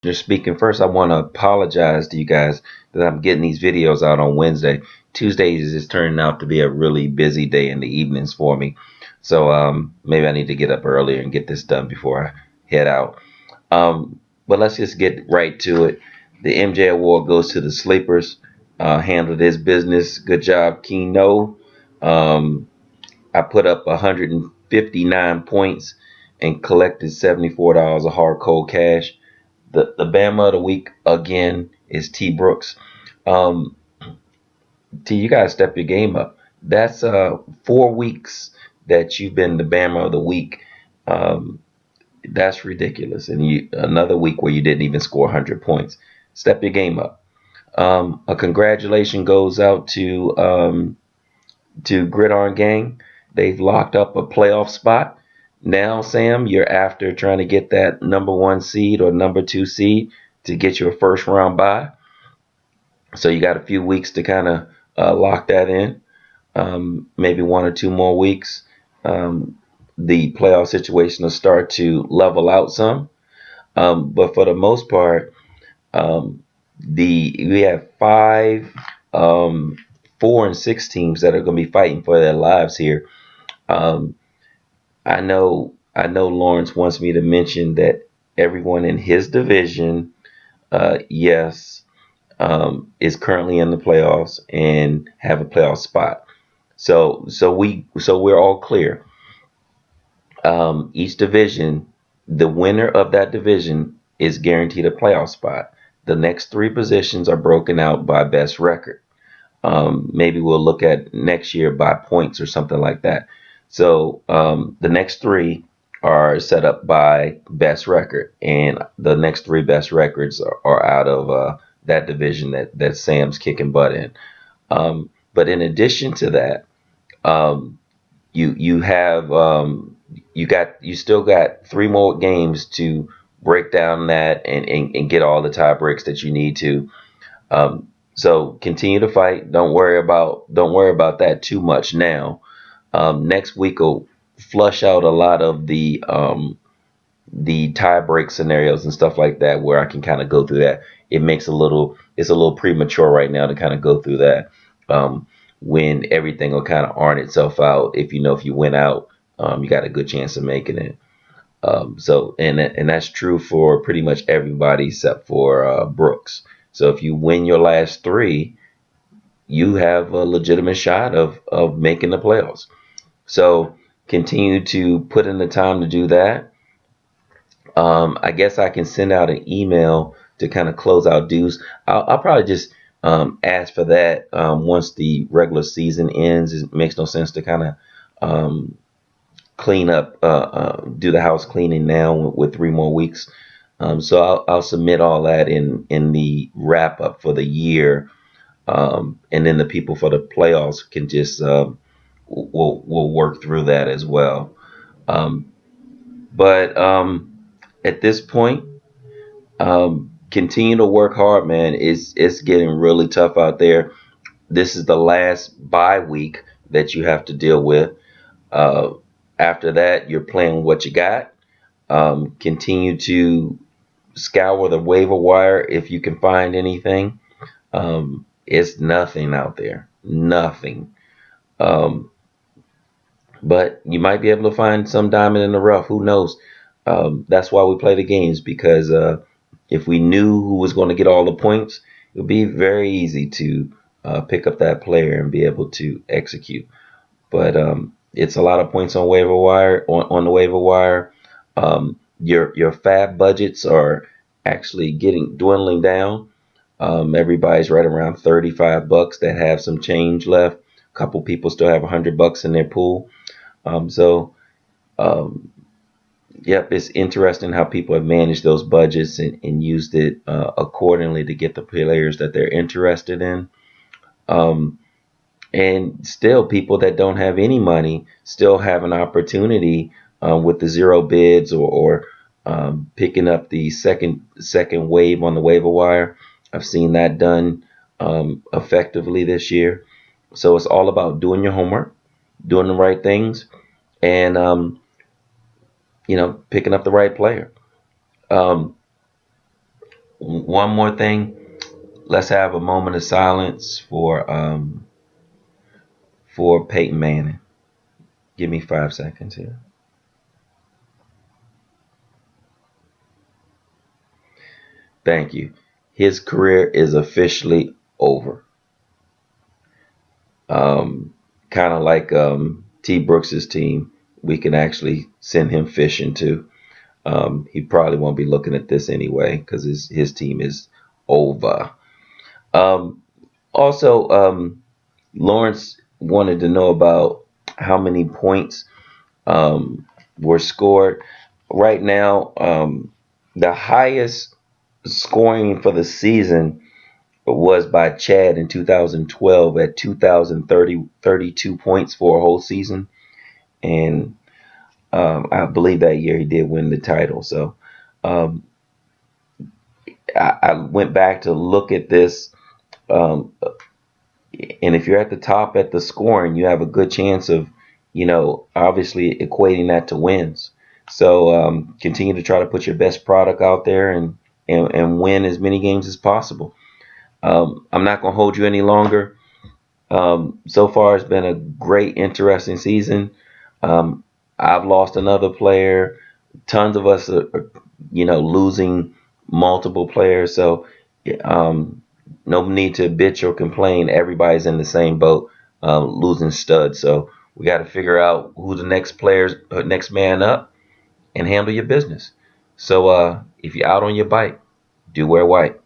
Just speaking first, I want to apologize to you guys that I'm getting these videos out on Wednesday. Tuesdays is turning out to be a really busy day in the evenings for me. So maybe I need to get up earlier and get this done before I head out. But let's just get right to it. The MJ Award goes to the Sleepers. Handled his business. Good job, Keno. Um, I put up 159 points and collected $74 of hard cold cash. The Bama of the week again is T Brooks. Um, T, you gotta step your game up. That's 4 weeks that you've been the Bama of the week. Um, that's ridiculous. And another week where you didn't even score 100 points. Step your game up. A congratulation goes out to Gridiron Gang. They've locked up a playoff spot. Now, Sam, you're after trying to get that number one seed or number two seed to get your first round bye. So you got a few weeks to kind of lock that in. Maybe 1 or 2 more weeks. The playoff situation will start to level out some. But for the most part, we have five, 4 and 6 teams that are going to be fighting for their lives here. Um, I know Lawrence wants me to mention that everyone in his division, yes, is currently in the playoffs and have a playoff spot. So we're all clear. Each division, the winner of that division is guaranteed a playoff spot. The next three positions are broken out by best record. Maybe we'll look at next year by points or something like that. So the next three are set up by best record, and the next three best records are out of that division that Sam's kicking butt in. But in addition to that, um, you have you still got 3 more games to break down that and get all the tie breaks that you need to. So continue to fight. Don't worry about that too much now. Next week will flush out a lot of the tie break scenarios and stuff like that where I can kind of go through that. It's a little premature right now to kind of go through that. When everything will kind of iron itself out. If you went out, you got a good chance of making it. And that's true for pretty much everybody except for Brooks. So if you win your last three, you have a legitimate shot of making the playoffs. So continue to put in the time to do that. I guess I can send out an email to kind of close out dues. I'll probably just ask for that once the regular season ends. It makes no sense to kind of clean up, do the house cleaning now with 3 more weeks. So I'll submit all that in the wrap up for the year, and then the people for the playoffs can just will work through that as well. Um, but at this point, continue to work hard, man. It's getting really tough out there. This is the last bye week that you have to deal with. Uh, After that, you're playing what you got. Continue to scour the waiver wire if you can find anything. It's nothing out there, nothing. Um, but you might be able to find some diamond in the rough. Who knows? That's why we play the games because if we knew who was going to get all the points, it would be very easy to pick up that player and be able to execute. But it's a lot of points on waiver wire on the waiver wire. Your fab budgets are actually getting dwindling down. Everybody's right around $35 that have some change left. A couple people still have $100 in their pool. So um, yep, it's interesting how people have managed those budgets and used it accordingly to get the players that they're interested in. Um, and still, people that don't have any money still have an opportunity with the zero bids or picking up the second wave on the waiver wire. I've seen that done effectively this year. So it's all about doing your homework, doing the right things, and picking up the right player. Um, one more thing. Let's have a moment of silence for Peyton Manning. Give me 5 seconds here. Thank you. His career is officially over. Kind of like T. Brooks's team. We can actually send him fishing too. He probably won't be looking at this anyway because his team is over. Um, also, Lawrence wanted to know about how many points were scored. Right now, the highest scoring for the season was by Chad in 2012 at 2,032 points for a whole season. And I believe that year he did win the title. So um, I went back to look at this. Um, and if you're at the top at the scoring, you have a good chance of, obviously equating that to wins. So continue to try to put your best product out there and win as many games as possible. I'm not going to hold you any longer. So far, it's been a great, interesting season. Um, I've lost another player. Tons of us are losing multiple players. So um, no need to bitch or complain. Everybody's in the same boat, losing studs. So we got to figure out who the next players, next man up, and handle your business. So if you're out on your bike, do wear white.